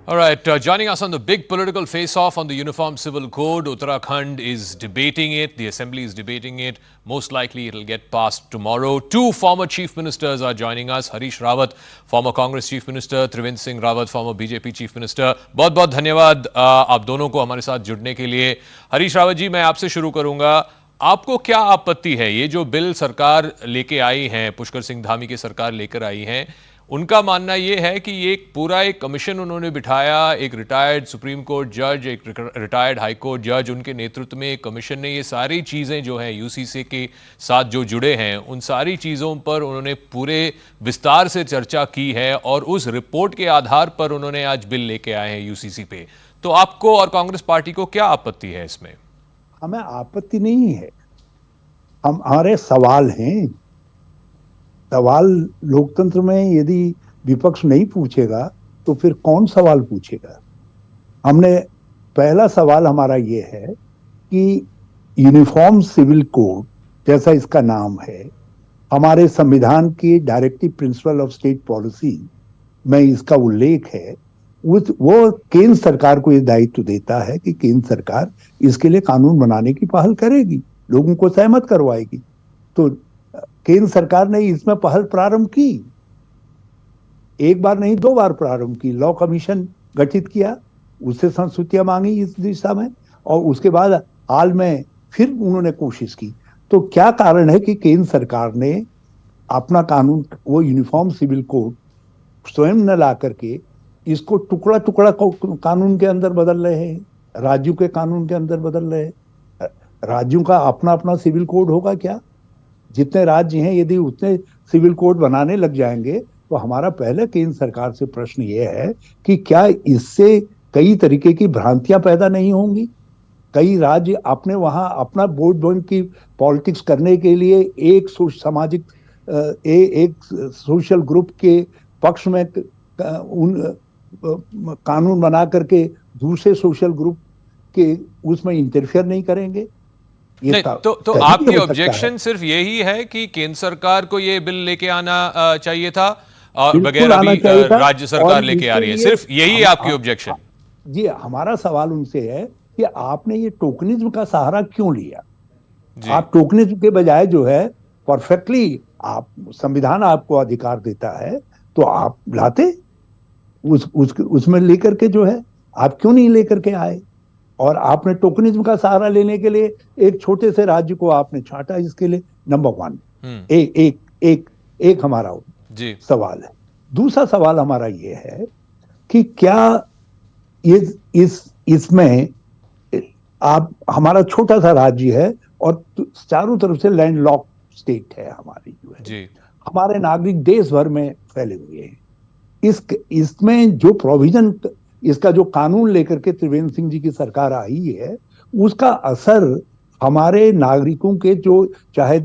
All right, joining us on the big political face-off on the Uniform Civil Code, Uttarakhand is debating it. The Assembly is debating it. Most likely, it'll get passed tomorrow. Two former Chief Ministers are joining us: Harish Rawat, former Congress Chief Minister; Trivind Singh Rawat, former BJP Chief Minister. बहुत-बहुत धन्यवाद आप दोनों को हमारे साथ जुड़ने के लिए. हरीश रावत जी, मैं आपसे शुरू करूंगा. आपको क्या आपत्ति है ये जो बिल सरकार लेके आई है, पुष्कर सिंह धामी की सरकार लेकर आई है? उनका मानना यह है कि ये एक कमीशन उन्होंने बिठाया, एक रिटायर्ड सुप्रीम कोर्ट जज, एक रिटायर्ड हाई कोर्ट जज, उनके नेतृत्व में एक कमीशन ने ये सारी चीज़ें जो हैं यूसीसी के साथ जो जुड़े हैं उन सारी चीज़ों पर उन्होंने पूरे विस्तार से चर्चा की है और उस रिपोर्ट के आधार पर उन्होंने आज बिल लेके आए हैं यूसीसी पे. तो आपको और कांग्रेस पार्टी को क्या आपत्ति है इसमें? हमें आपत्ति नहीं है, हमारे सवाल हैं. सवाल लोकतंत्र में यदि विपक्ष नहीं पूछेगा तो फिर कौन सवाल पूछेगा? हमने पहला सवाल हमारा ये है कि यूनिफॉर्म सिविल कोड जैसा इसका नाम है, हमारे संविधान की directive principle of state policy में इसका उल्लेख है. वो केंद्र सरकार को ये दायित्व देता है कि केंद्र सरकार इसके लिए कानून बनाने की पहल करेगी, लोगों को सहमत करवाएगी. तो केंद्र सरकार ने इसमें पहल प्रारंभ की, एक बार नहीं 2 बार प्रारंभ की. लॉ कमीशन गठित किया, उससे संस्तुतियां मांगी इस दिशा में, और उसके बाद हाल में फिर उन्होंने कोशिश की. तो क्या कारण है कि केंद्र सरकार ने अपना कानून, वो यूनिफॉर्म सिविल कोड स्वयं न ला करके इसको टुकड़ा टुकड़ा कानून के अंदर बदल रहे हैं, राज्यों के कानून के अंदर बदल रहे हैं? राज्यों का अपना अपना सिविल कोड होगा क्या? जितने राज्य हैं यदि उतने सिविल कोड बनाने लग जाएंगे तो हमारा पहले केंद्र सरकार से प्रश्न यह है कि क्या इससे कई तरीके की भ्रांतियां पैदा नहीं होंगी? कई राज्य अपने वहां अपना वोट बैंक की पॉलिटिक्स करने के लिए एक सामाजिक एक सोशल ग्रुप के पक्ष में उन कानून बना करके दूसरे सोशल ग्रुप के उसमें इंटरफेयर नहीं करेंगे? नहीं, तो आपकी ऑब्जेक्शन सिर्फ यही है कि केंद्र सरकार को ये बिल लेके आना चाहिए था और बगैर अभी राज्य सरकार लेके आ रही है, सिर्फ यही आपकी ऑब्जेक्शन? जी, हमारा सवाल उनसे है कि आपने ये टोकनिज्म का सहारा क्यों लिया? आप टोकनिज्म के बजाय जो है परफेक्टली, आप संविधान आपको अधिकार देता है तो आप लाते उसमें लेकर के, जो है आप क्यों नहीं लेकर के आए? और आपने टोकनिज्म का सहारा लेने के लिए एक छोटे से राज्य को आपने छांटा. इसके लिए नंबर 1 एक हमारा जी सवाल है. दूसरा सवाल हमारा ये है कि क्या इसमें आप, हमारा छोटा सा राज्य है और चारों तरफ से लैंड लॉक स्टेट है हमारी, जो है जी. हमारे नागरिक देश भर में फैले हुए हैं. इसमें जो प्रोविजन, इसका जो कानून लेकर के त्रिवेंद्र सिंह जी की सरकार आई है, उसका असर हमारे नागरिकों के, जो चाहे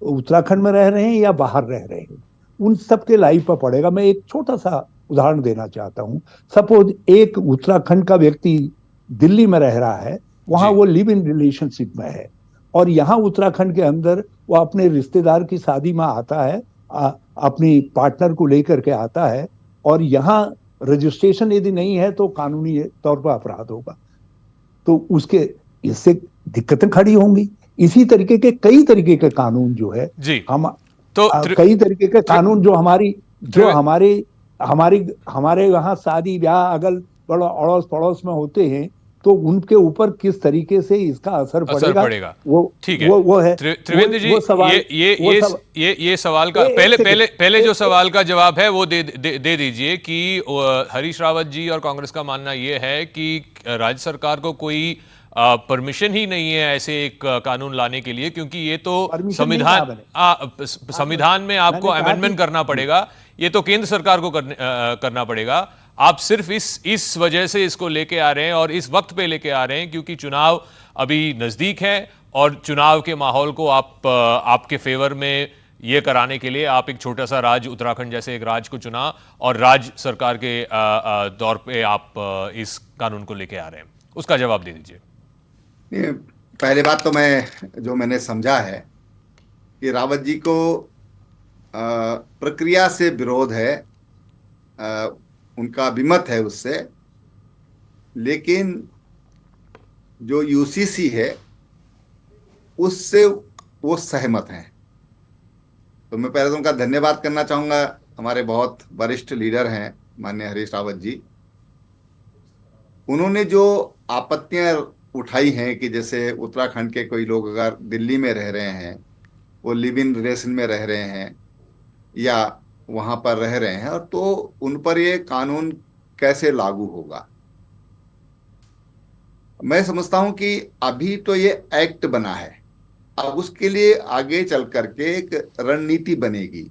उत्तराखंड में रह रहे हैं या बाहर रह रहे हैं, उन सबके लाइफ पर पड़ेगा. मैं एक छोटा सा उदाहरण देना चाहता हूं. सपोज एक उत्तराखंड का व्यक्ति दिल्ली में रह रहा है, वहां वो लिव इन रिलेशनशिप में है, और यहाँ उत्तराखंड के अंदर वो अपने रिश्तेदार की शादी में आता है, अपनी पार्टनर को लेकर के आता है, और यहाँ रजिस्ट्रेशन यदि नहीं है तो कानूनी तौर पर अपराध होगा. तो उसके इससे दिक्कतें खड़ी होंगी. इसी तरीके के कई तरीके के कानून जो है जी, हम तो कई तरीके के कानून जो हमारे यहाँ शादी ब्याह अगल अड़ोस पड़ोस में होते हैं, तो उनके ऊपर किस तरीके से इसका असर पड़ेगा वो ठीक है. वो है त्रिवेंद्र जी, ये सवाल का पहले जो सवाल का जवाब है वो दे दीजिए कि हरीश रावत जी और कांग्रेस का मानना ये है कि राज्य सरकार को कोई परमिशन ही नहीं है ऐसे एक कानून लाने के लिए, क्योंकि ये तो संविधान में आपको अमेंडमेंट करना पड़ेगा, ये तो केंद्र सरकार को करना पड़ेगा. आप सिर्फ इस वजह से इसको लेके आ रहे हैं और इस वक्त पे लेके आ रहे हैं क्योंकि चुनाव अभी नजदीक है और चुनाव के माहौल को आपके फेवर में ये कराने के लिए आप एक छोटा सा राज्य, उत्तराखंड जैसे एक राज्य को चुना और राज्य सरकार के दौर पे आप इस कानून को लेके आ रहे हैं. उसका जवाब दे दीजिए. पहले बात तो मैंने समझा है कि रावत जी को प्रक्रिया से विरोध है, उनका विमत है उससे लेकिन जो यूसीसी है उससे वो सहमत हैं। तो मैं पहले तो उनका धन्यवाद करना चाहूंगा। हमारे बहुत वरिष्ठ लीडर हैं माननीय हरीश रावत जी। उन्होंने जो आपत्तियां उठाई हैं कि जैसे उत्तराखंड के कोई लोग अगर दिल्ली में रह रहे हैं, वो लिव इन रिलेशन में रह रहे हैं या वहां पर रह रहे हैं, और तो उन पर ये कानून कैसे लागू होगा। मैं समझता हूं कि अभी तो ये एक्ट बना है, अब उसके लिए आगे चल करके एक रणनीति बनेगी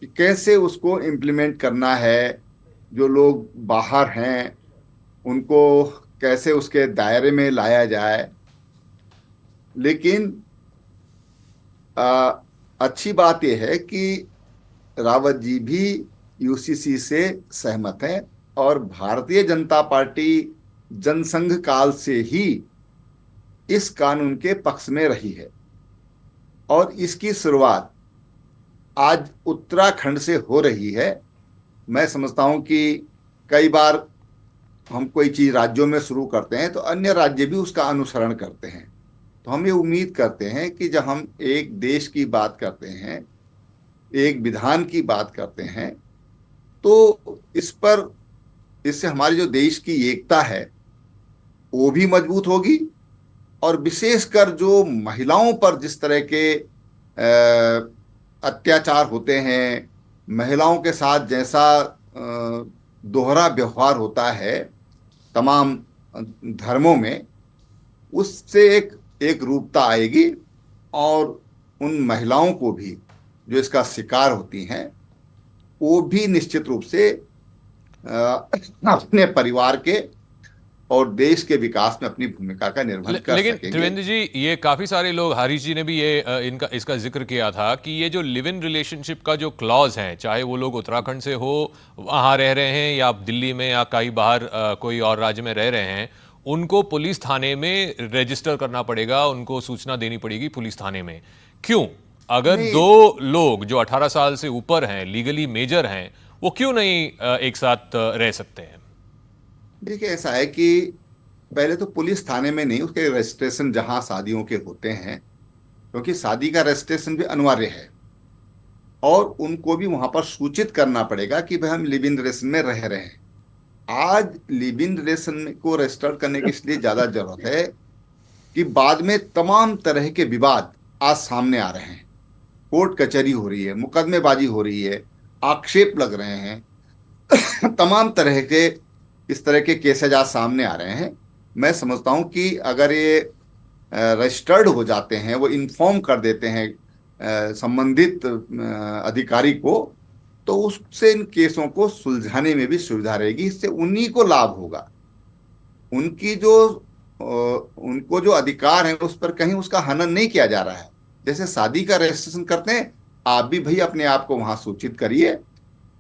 कि कैसे उसको इम्प्लीमेंट करना है। जो लोग बाहर हैं उनको कैसे उसके दायरे में लाया जाए। लेकिन आ, अच्छी बात यह है कि रावत जी भी यूसीसी से सहमत हैं, और भारतीय जनता पार्टी जनसंघ काल से ही इस कानून के पक्ष में रही है, और इसकी शुरुआत आज उत्तराखंड से हो रही है। मैं समझता हूं कि कई बार हम कोई चीज राज्यों में शुरू करते हैं तो अन्य राज्य भी उसका अनुसरण करते हैं। तो हम ये उम्मीद करते हैं कि जब हम एक देश की बात करते हैं, एक विधान की बात करते हैं, तो इससे हमारी जो देश की एकता है वो भी मजबूत होगी। और विशेषकर जो महिलाओं पर जिस तरह के अत्याचार होते हैं, महिलाओं के साथ जैसा दोहरा व्यवहार होता है तमाम धर्मों में, उससे एक एक रूपता आएगी, और उन महिलाओं को भी जो इसका शिकार होती हैं वो भी निश्चित रूप से अपने परिवार के और देश के विकास में अपनी भूमिका का निर्वहन कर लेकिन सकेंगे। त्रिवेंद्र जी, ये काफी सारे लोग, हरीश जी ने भी ये इसका जिक्र किया था कि ये जो लिव इन रिलेशनशिप का जो क्लॉज है, चाहे वो लोग उत्तराखंड से हो, वहां रह रहे हैं, या दिल्ली में या कहीं बाहर कोई और राज्य में रह रहे हैं, उनको पुलिस थाने में रजिस्टर करना पड़ेगा, उनको सूचना देनी पड़ेगी पुलिस थाने में। क्यों? अगर नहीं, दो लोग जो 18 साल से ऊपर हैं, लीगली मेजर हैं, वो क्यों नहीं एक साथ रह सकते हैं? देखिए ऐसा है कि पहले तो पुलिस थाने में नहीं, उसके रजिस्ट्रेशन जहां शादियों के होते हैं, क्योंकि शादी का रजिस्ट्रेशन भी अनिवार्य है, और उनको भी वहां पर सूचित करना पड़ेगा कि भाई हम लिव इन रिलेशन में रह रहे हैं। आज लिव इन रिलेशन को रजिस्टर करने की इसलिए ज्यादा जरूरत है कि बाद में तमाम तरह के विवाद आज सामने आ रहे हैं, कोर्ट कचहरी हो रही है, मुकदमेबाजी हो रही है, आक्षेप लग रहे हैं, तमाम तरह के इस तरह के केसेज आज सामने आ रहे हैं। मैं समझता हूं कि अगर ये रजिस्टर्ड हो जाते हैं, वो इन्फॉर्म कर देते हैं संबंधित अधिकारी को, तो उससे इन केसों को सुलझाने में भी सुविधा रहेगी। इससे उन्हीं को लाभ होगा। उनकी जो उनको जो अधिकार है उस पर कहीं उसका हनन नहीं किया जा रहा है। जैसे शादी का रजिस्ट्रेशन करते हैं, आप भी भाई अपने आप को वहां सूचित करिए,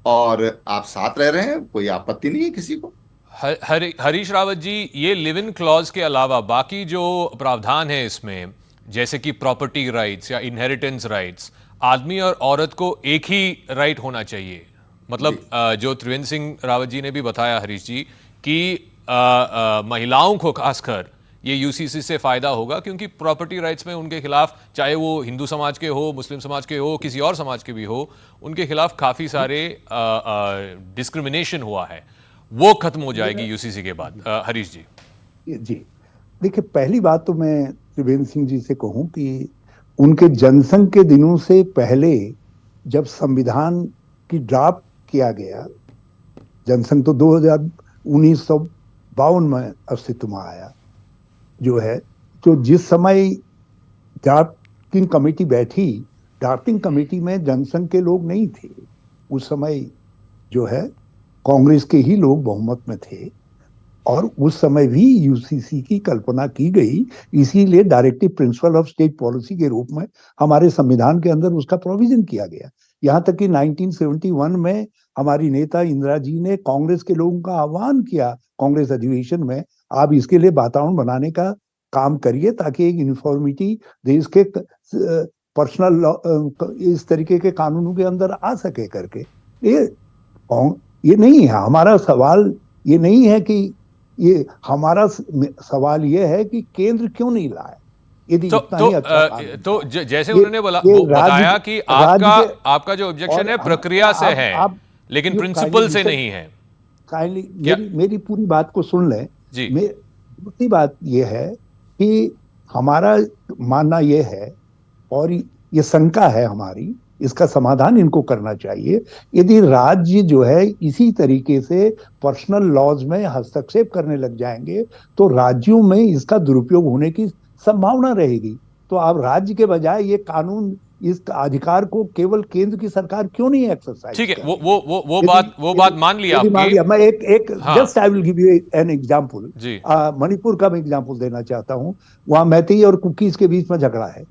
और आप साथ रह रहे हैं, कोई आपत्ति नहीं है किसी को। हरीश रावत जी, ये लिव इन क्लॉज के अलावा बाकी जो प्रावधान है इसमें, जैसे कि प्रॉपर्टी राइट्स या इनहेरिटेंस राइट्स, आदमी और औरत को एक ही राइट होना चाहिए। मतलब जो त्रिवेंद्र सिंह रावत जी ने भी बताया, हरीश जी, कि महिलाओं को खासकर ये यूसीसी से फायदा होगा, क्योंकि प्रॉपर्टी राइट्स में उनके खिलाफ, चाहे वो हिंदू समाज के हो, मुस्लिम समाज के हो, किसी और समाज के भी हो, उनके खिलाफ काफी सारे डिस्क्रिमिनेशन हुआ है, वो खत्म हो जाएगी यूसीसी के बाद। हरीश जी। जी, देखिए पहली बात तो मैं त्रिवेंद्र सिंह जी से कहूं कि उनके जनसंघ के दिनों से पहले जब संविधान की ड्राफ्ट किया गया, जनसंघ तो 1952 में अस्तित्व में आया जो है, तो जिस समय ड्राफ्टिंग कमेटी बैठी, ड्राफ्टिंग कमेटी में जनसंघ के लोग नहीं थे। उस समय जो है कांग्रेस के ही लोग बहुमत में थे, और उस समय भी यूसीसी की कल्पना की गई। इसीलिए directive principle of state policy के रूप में हमारे संविधान के अंदर उसका प्रोविजन किया गया। यहां तक कि 1971 में हमारी नेता इंदिरा जी ने कांग्रेस के लोगों का आह्वान किया कांग्रेस अधिवेशन में, आप इसके लिए वातावरण बनाने का काम करिए ताकि एक यूनिफॉर्मिटी देश के पर्सनल इस तरीके के कानूनों के अंदर आ सके करके। ये नहीं है हमारा सवाल। ये नहीं है कि ये हमारा सवाल ये है कि केंद्र क्यों नहीं लाए, यदि इतना ही अच्छा कानून था। जैसे ये उन्होंने ये बताया कि आपका राज्य के आपका जो ऑब्जेक्शन और है हम प्रक्रिया से है, आप लेकिन यू काइंडली प्रिंसिपल से लिसन, नहीं है। काइंडली क्या? मेरी मेरी पूरी बात को सुन लें। जी। दूसरी बात यह है कि हमारा मानना यह है, और ये शंका है हमारी, इसका समाधान इनको करना चाहिए। यदि राज्य जो है इसी तरीके से पर्सनल लॉज में हस्तक्षेप करने लग जाएंगे तो राज्यों में इसका दुरुपयोग होने की संभावना रहेगी। तो आप राज्य के बजाय ये कानून, इस अधिकार को केवल केंद्र की सरकार क्यों नहीं एक्सरसाइज ठीक है, कर रही है? यदि वो यदि बात मान ली यदि मान आपकी। लिया, मैं एक एक हाँ। Just I will give you an example. जी। मणिपुर का मैं एग्जांपल देना चाहता हूं। वहां मैतेई और कुकीज के बीच में झगड़ा है,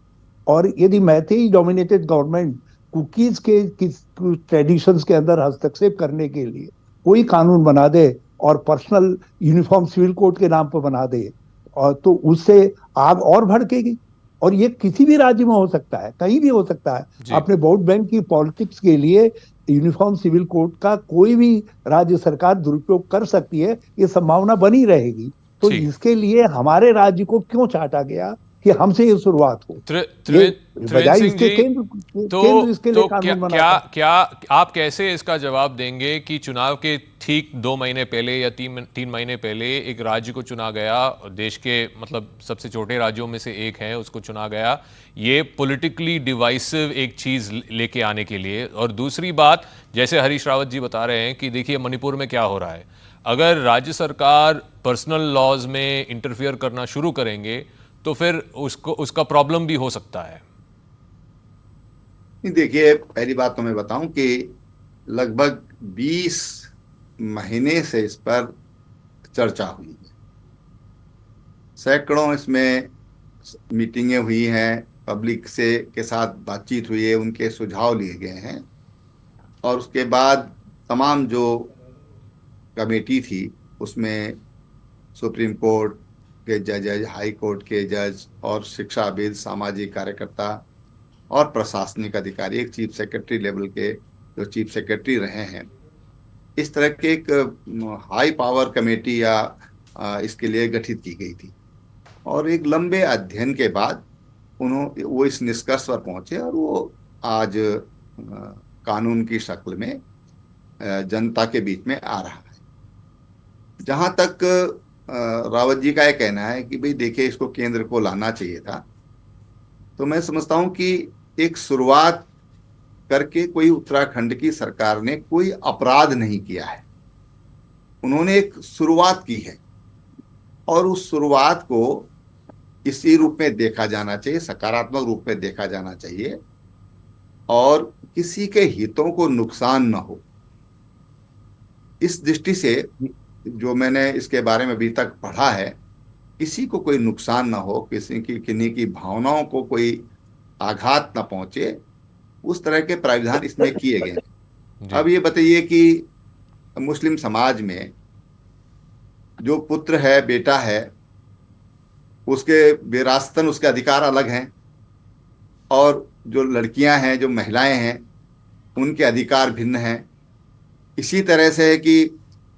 और यदि मैतेई डोमिनेटेड गवर्नमेंट कुकीज के किस ट्रेडिशंस के अंदर हस्तक्षेप करने के लिए कोई कानून बना दे और पर्सनल यूनिफॉर्म सिविल कोड के नाम पर बना दे, और तो उससे आग और भड़केगी। और ये किसी भी राज्य में हो सकता है, कहीं भी हो सकता है। जी। अपने वोट बैंक की पॉलिटिक्स के लिए यूनिफॉर्म सिविल कोड का कोई भी राज्य सरकार दुरुपयोग कर सकती है, ये संभावना बनी रहेगी। तो ठीक। इसके लिए हमारे राज्य को क्यों चाटा गया कि हमसे ये शुरुआत हो? ये त्रिवेंद्र बजाय सिंह इसके जी, तो केंद्र इसके लिए क्या कानून क्या बनाता। क्या आप कैसे इसका जवाब देंगे कि चुनाव के ठीक 2 महीने पहले या 3 महीने पहले एक राज्य को चुना गया, देश के मतलब सबसे छोटे राज्यों में से एक है, उसको चुना गया, ये पॉलिटिकली डिवाइसिव एक चीज लेके आने के लिए। और दूसरी बात, जैसे हरीश रावत जी बता रहे हैं कि देखिए मणिपुर में क्या हो रहा है, अगर राज्य सरकार पर्सनल लॉज में इंटरफियर करना शुरू करेंगे तो फिर उसका प्रॉब्लम भी हो सकता है। नहीं, देखिए, पहली बात तो मैं बताऊं कि लगभग 20 महीने से इस पर चर्चा हुई है। सैकड़ों इसमें मीटिंगें हुई हैं, पब्लिक से के साथ बातचीत हुई है, उनके सुझाव लिए गए हैं, और उसके बाद तमाम जो कमेटी थी उसमें सुप्रीम कोर्ट के जज, हाई कोर्ट के जज और शिक्षाविद, सामाजिक कार्यकर्ता और प्रशासनिक अधिकारी, एक चीफ सेक्रेटरी लेवल के जो चीफ सेक्रेटरी रहे हैं, इस तरह के एक हाई पावर कमेटी या इसके लिए गठित की गई थी। और एक लंबे अध्ययन के बाद वो इस निष्कर्ष पर पहुंचे, और वो आज कानून की शक्ल में जनता के बीच में आ रहा है। जहां तक रावत जी का यह कहना है कि भाई देखिए इसको केंद्र को लाना चाहिए था, तो मैं समझता हूं कि एक शुरुआत करके कोई उत्तराखंड की सरकार ने कोई अपराध नहीं किया है। उन्होंने एक शुरुआत की है, और उस शुरुआत को इसी रूप में देखा जाना चाहिए, सकारात्मक रूप में देखा जाना चाहिए, और किसी के हितों को नुकसान न हो, इस दृष्टि से जो मैंने इसके बारे में अभी तक पढ़ा है, किसी को कोई नुकसान ना हो, किन्हीं की भावनाओं को कोई आघात ना पहुंचे, उस तरह के प्राविधान इसमें किए गए हैं। जी। अब ये बताइए कि मुस्लिम समाज में जो पुत्र है, बेटा है, उसके विरासतन उसके अधिकार अलग हैं, और जो लड़कियां हैं, जो महिलाएं हैं, उनके अधिकार भिन्न हैं। इसी तरह से है कि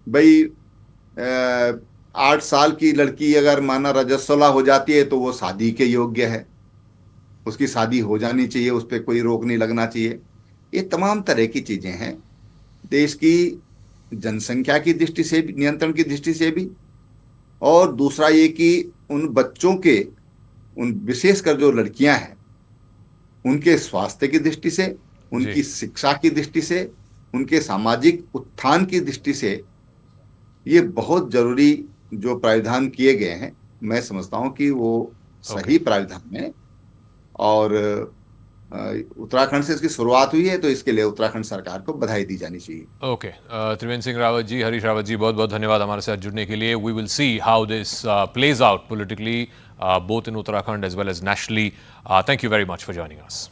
भाई 8 साल की लड़की अगर माना रजस्वला हो जाती है तो वो शादी के योग्य है, उसकी शादी हो जानी चाहिए, उस पर कोई रोक नहीं लगना चाहिए। ये तमाम तरह की चीजें हैं, देश की जनसंख्या की दृष्टि से भी, नियंत्रण की दृष्टि से भी, और दूसरा ये कि उन बच्चों के, उन विशेषकर जो लड़कियां हैं, उनके स्वास्थ्य की दृष्टि से, जी। उनकी शिक्षा की दृष्टि से, उनके सामाजिक उत्थान की दृष्टि से ये बहुत जरूरी जो प्राविधान किए गए हैं, मैं समझता हूं कि वो ओके। सही प्राविधान है। और उत्तराखंड से इसकी शुरुआत हुई है, तो इसके लिए उत्तराखंड सरकार को बधाई दी जानी चाहिए। ओके। त्रिवेंद्र सिंह रावत जी, हरीश रावत जी, बहुत बहुत धन्यवाद हमारे साथ जुड़ने के लिए। We will see how this plays out politically both in Uttarakhand as well as nationally. Thank you very much for joining us.